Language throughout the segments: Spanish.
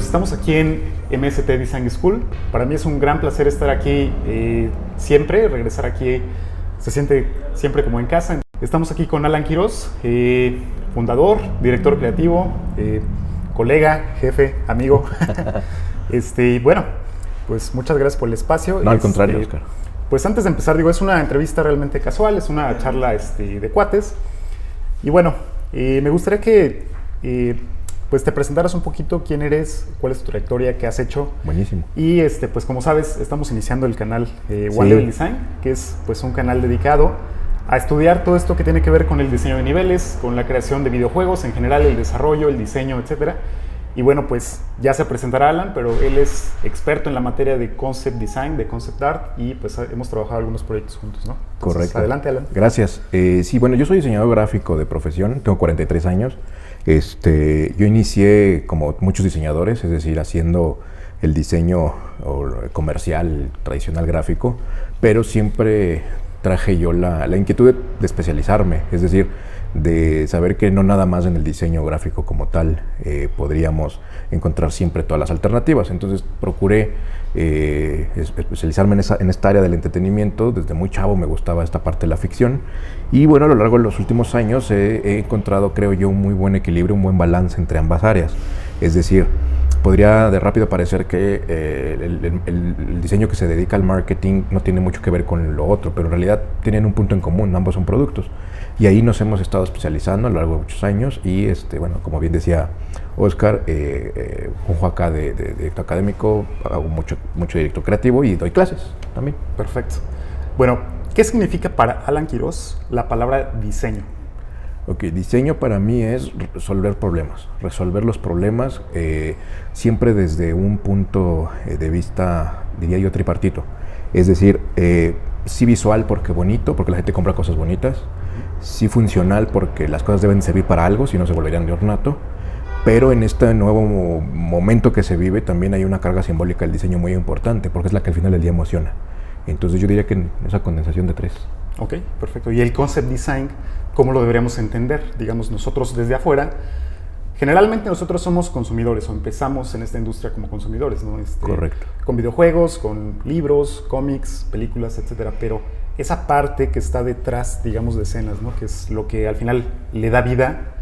pues estamos aquí en MST Design School. Para mí es un gran placer estar aquí siempre, regresar aquí se siente siempre como en casa. Estamos aquí con Alan Quiroz, fundador, director creativo, colega, jefe, amigo. Bueno, pues muchas gracias por el espacio. No, al contrario, Oscar. Pues antes de empezar, es una entrevista realmente casual, es una charla de cuates. Y bueno, me gustaría que pues te presentaras un poquito quién eres, cuál es tu trayectoria, qué has hecho. Buenísimo. Y pues como sabes, estamos iniciando el canal One Level Design, que es pues un canal dedicado a estudiar todo esto que tiene que ver con el diseño de niveles, con la creación de videojuegos, en general el desarrollo, el diseño, etcétera. Y bueno, pues ya se presentará Alan, pero él es experto en la materia de concept design, de concept art, y pues hemos trabajado algunos proyectos juntos, ¿no? Entonces, correcto. Adelante, Alan. Gracias. Sí, bueno, yo soy diseñador gráfico de profesión, tengo 43 años. Yo inicié como muchos diseñadores, es decir, haciendo el diseño comercial, tradicional gráfico, pero siempre traje yo la inquietud de especializarme, es decir, de saber que no nada más en el diseño gráfico como tal podríamos encontrar siempre todas las alternativas. Entonces procuré especializarme en esta área del entretenimiento. Desde muy chavo me gustaba esta parte de la ficción y bueno, a lo largo de los últimos años he encontrado, creo yo, un muy buen equilibrio, un buen balance entre ambas áreas. Es decir, podría de rápido parecer que el diseño que se dedica al marketing no tiene mucho que ver con lo otro, pero en realidad tienen un punto en común, ambos son productos. Y ahí nos hemos estado especializando a lo largo de muchos años y, bueno, como bien decía Oscar, junto acá de director académico, hago mucho director creativo y doy clases también. Perfecto. Bueno, ¿qué significa para Alan Quiroz la palabra diseño? Ok, diseño para mí es resolver los problemas siempre desde un punto de vista, diría yo, tripartito. Es decir, sí visual porque bonito, porque la gente compra cosas bonitas, sí funcional porque las cosas deben servir para algo, si no se volverían de ornato, pero en este nuevo momento que se vive también hay una carga simbólica del diseño muy importante, porque es la que al final del día emociona. Entonces yo diría que esa condensación de tres. Ok, perfecto. ¿Y el concept design, cómo lo deberíamos entender? Digamos, nosotros desde afuera, generalmente nosotros somos consumidores o empezamos en esta industria como consumidores, ¿no? Correcto. Con videojuegos, con libros, cómics, películas, etcétera. Pero esa parte que está detrás, digamos, de escenas, ¿no? Que es lo que al final le da vida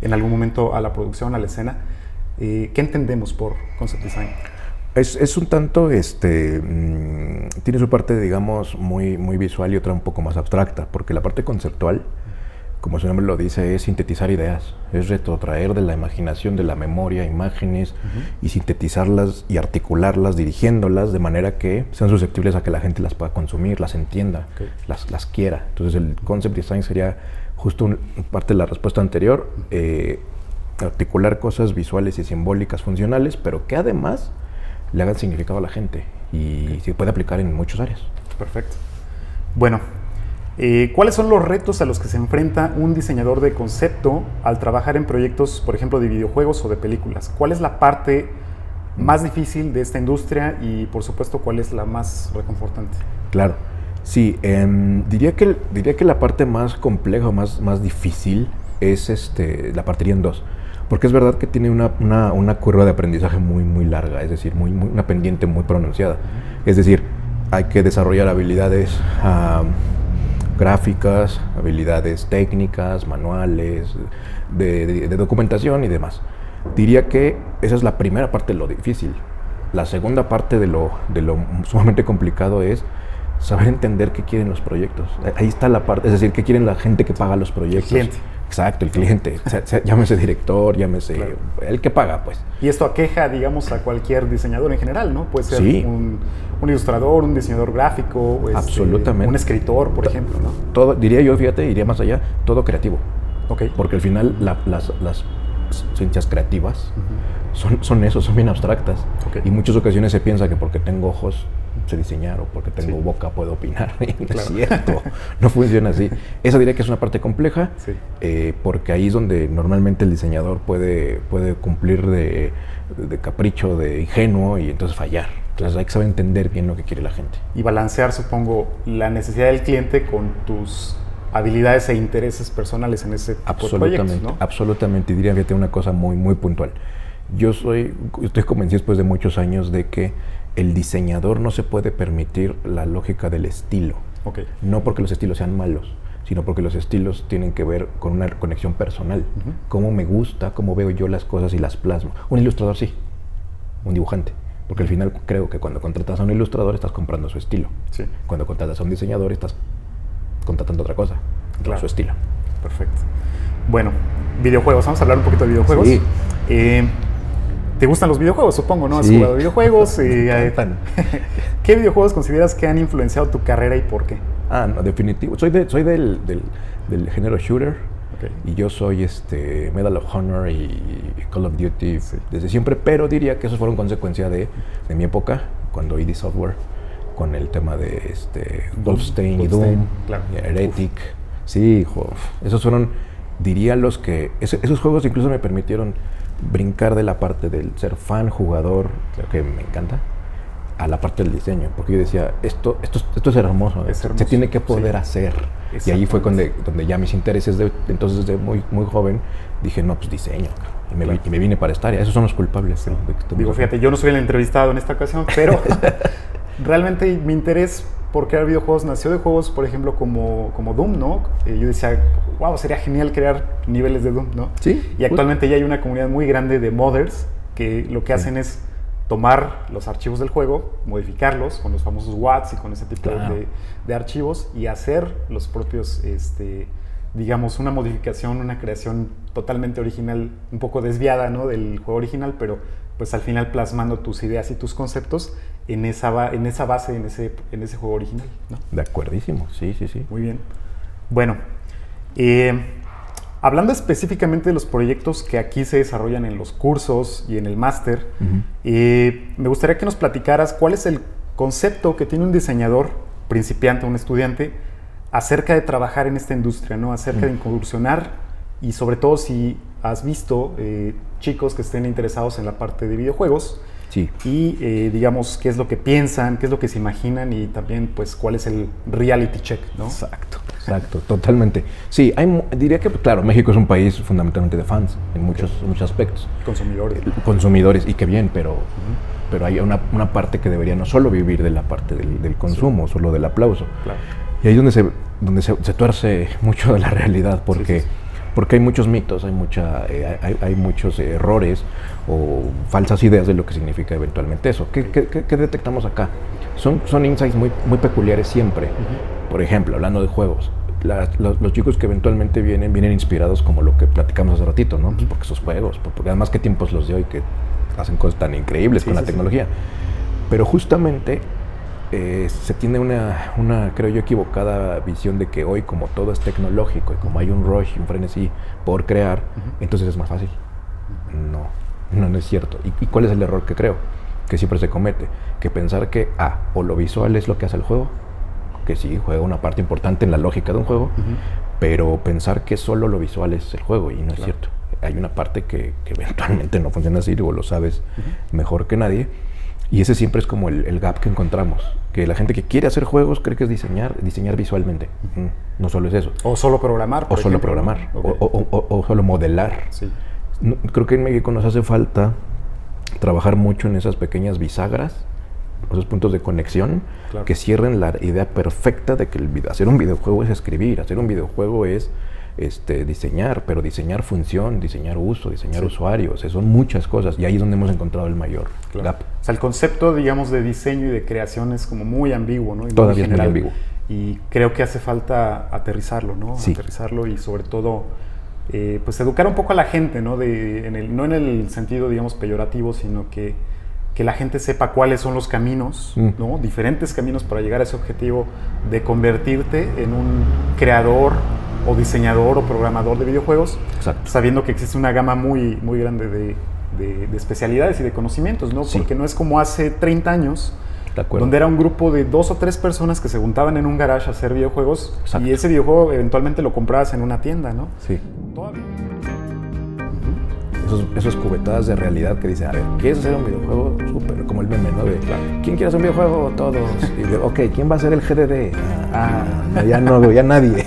en algún momento a la producción, a la escena. ¿Qué entendemos por concept design? Es un tanto, tiene su parte, digamos, muy visual y otra un poco más abstracta, porque la parte conceptual, como su nombre lo dice, es sintetizar ideas, es retrotraer de la imaginación, de la memoria, imágenes, y sintetizarlas y articularlas, dirigiéndolas de manera que sean susceptibles a que la gente las pueda consumir, las entienda, las quiera. Entonces el concept design sería justo parte de la respuesta anterior, articular cosas visuales y simbólicas funcionales, pero que además le hagan significado a la gente y se puede aplicar en muchas áreas. Perfecto. Bueno, ¿cuáles son los retos a los que se enfrenta un diseñador de concepto al trabajar en proyectos, por ejemplo, de videojuegos o de películas? ¿Cuál es la parte más difícil de esta industria y, por supuesto, cuál es la más reconfortante? Claro, sí. Diría que la parte más compleja o más difícil es la partiría en dos. Porque es verdad que tiene una curva de aprendizaje muy larga, es decir, una pendiente muy pronunciada. Es decir, hay que desarrollar habilidades gráficas, habilidades técnicas, manuales, de documentación y demás. Diría que esa es la primera parte de lo difícil. La segunda parte de lo sumamente complicado es saber entender qué quieren los proyectos. Ahí está la parte, es decir, qué quieren la gente que paga los proyectos. El cliente. Exacto, el cliente. Llámese director, llámese el que paga, pues. Y esto aqueja, digamos, a cualquier diseñador en general, ¿no? Puede ser un ilustrador, un diseñador gráfico, absolutamente, un escritor, por ejemplo, ¿no? Todo, diría yo, fíjate, iría más allá, todo creativo. Okay. Porque al final las ciencias creativas son bien abstractas. Okay. Y en muchas ocasiones se piensa que porque tengo ojos sé diseñar o porque tengo boca puedo opinar. No es cierto, no funciona así. Esa diría que es una parte compleja, porque ahí es donde normalmente el diseñador puede cumplir de capricho, de ingenuo y entonces fallar. Entonces hay que saber entender bien lo que quiere la gente. Y balancear, supongo, la necesidad del cliente con tus habilidades e intereses personales en ese tipo de proyectos, ¿no? Absolutamente. Y diría que tiene una cosa muy puntual. Estoy convencido después de muchos años de que el diseñador no se puede permitir la lógica del estilo. Okay. No porque los estilos sean malos, sino porque los estilos tienen que ver con una conexión personal. Cómo me gusta, cómo veo yo las cosas y las plasmo. Un ilustrador sí, un dibujante. Porque al final creo que cuando contratas a un ilustrador estás comprando su estilo. Sí. Cuando contratas a un diseñador estás contratando otra cosa, claro, su estilo. Perfecto. Bueno, videojuegos. Vamos a hablar un poquito de videojuegos. Sí. ¿Te gustan los videojuegos, supongo, no? ¿Has Sí. jugado videojuegos? ¿Qué videojuegos consideras que han influenciado tu carrera y por qué? No, definitivo. Soy del género shooter. Okay. Y yo soy Medal of Honor y Call of Duty desde siempre, pero diría que esos fueron consecuencia de mi época, cuando id Software, con el tema de Wolfenstein y Doom, claro. Heretic. Sí, esos fueron, diría, los que... Esos juegos incluso me permitieron brincar de la parte del ser fan, jugador, que me encanta, a la parte del diseño, porque yo decía, esto es hermoso, se tiene que poder hacer. Y ahí fue donde ya mis intereses, entonces desde muy, muy joven, dije, no, pues diseño. Y me vine para esta área. Esos son los culpables. Sí. Digo, fíjate, yo no soy el entrevistado en esta ocasión, pero realmente mi interés por crear videojuegos nació de juegos, por ejemplo, como Doom, ¿no? Yo decía, wow, sería genial crear niveles de Doom, ¿no? Sí. Y actualmente ya hay una comunidad muy grande de modders que lo que hacen es tomar los archivos del juego, modificarlos con los famosos WATs y con ese tipo de archivos y hacer los propios, digamos, una modificación, una creación totalmente original, un poco desviada, ¿no?, del juego original, pero pues al final plasmando tus ideas y tus conceptos en esa base, en ese juego original, ¿no? De acuerdísimo, sí. Muy bien. Bueno, hablando específicamente de los proyectos que aquí se desarrollan en los cursos y en el máster, me gustaría que nos platicaras cuál es el concepto que tiene un diseñador principiante, un estudiante, acerca de trabajar en esta industria, ¿no? Acerca de incursionar y sobre todo si has visto chicos que estén interesados en la parte de videojuegos. Sí. Y digamos qué es lo que piensan, qué es lo que se imaginan y también pues cuál es el reality check, ¿no? Exacto, totalmente. Sí, diría que, claro, México es un país fundamentalmente de fans en muchos aspectos. Consumidores, y qué bien, pero hay una parte que debería no solo vivir de la parte del consumo, solo del aplauso. Claro. Y ahí es donde se tuerce mucho de la realidad, porque hay muchos mitos, hay muchos errores o falsas ideas de lo que significa eventualmente eso. ¿Qué detectamos acá? Son insights muy, muy peculiares siempre. Por ejemplo, hablando de juegos, los chicos que eventualmente vienen inspirados como lo que platicamos hace ratito, ¿no? Pues porque esos juegos, porque además qué tiempos los de hoy que hacen cosas tan increíbles con la tecnología. Pero justamente se tiene una, creo yo, equivocada visión de que hoy, como todo es tecnológico y como hay un rush, un frenesí por crear, entonces es más fácil. No es cierto. ¿Y cuál es el error que creo? Que siempre se comete. Que pensar que o lo visual es lo que hace el juego, que sí, juega una parte importante en la lógica de un juego, pero pensar que solo lo visual es el juego, y no es cierto. Hay una parte que eventualmente no funciona así, o lo sabes mejor que nadie. Y ese siempre es como el gap que encontramos, que la gente que quiere hacer juegos cree que es diseñar visualmente. No solo es eso. O solo programar, o solo programar, o solo modelar. Sí. Creo que en México nos hace falta trabajar mucho en esas pequeñas bisagras, esos puntos de conexión, que cierren la idea perfecta de que hacer un videojuego es escribir, hacer un videojuego es diseñar, pero diseñar función, diseñar uso, diseñar usuarios, son muchas cosas, y ahí es donde hemos encontrado el mayor gap. O sea, el concepto, digamos, de diseño y de creación es como muy ambiguo, ¿no? Y todavía es muy ambiguo. Y creo que hace falta aterrizarlo, ¿no? Sí. Aterrizarlo y sobre todo, pues educar un poco a la gente, ¿no? No en el sentido, digamos, peyorativo, sino que la gente sepa cuáles son los caminos, ¿no? Diferentes caminos para llegar a ese objetivo de convertirte en un creador o diseñador o programador de videojuegos, sabiendo que existe una gama muy, muy grande de especialidades y de conocimientos, ¿no? Sí. Porque no es como hace 30 años, donde era un grupo de 2 o 3 personas que se juntaban en un garage a hacer videojuegos. Y ese videojuego eventualmente lo comprabas en una tienda, ¿no? Sí. Esos cubetadas de realidad que dicen, a ver, ¿quieres hacer un videojuego? Súper, como el meme, ¿no? ¿Quién quiere hacer un videojuego? Todos. Y yo, ok, ¿quién va a ser el GDD? Ya nadie.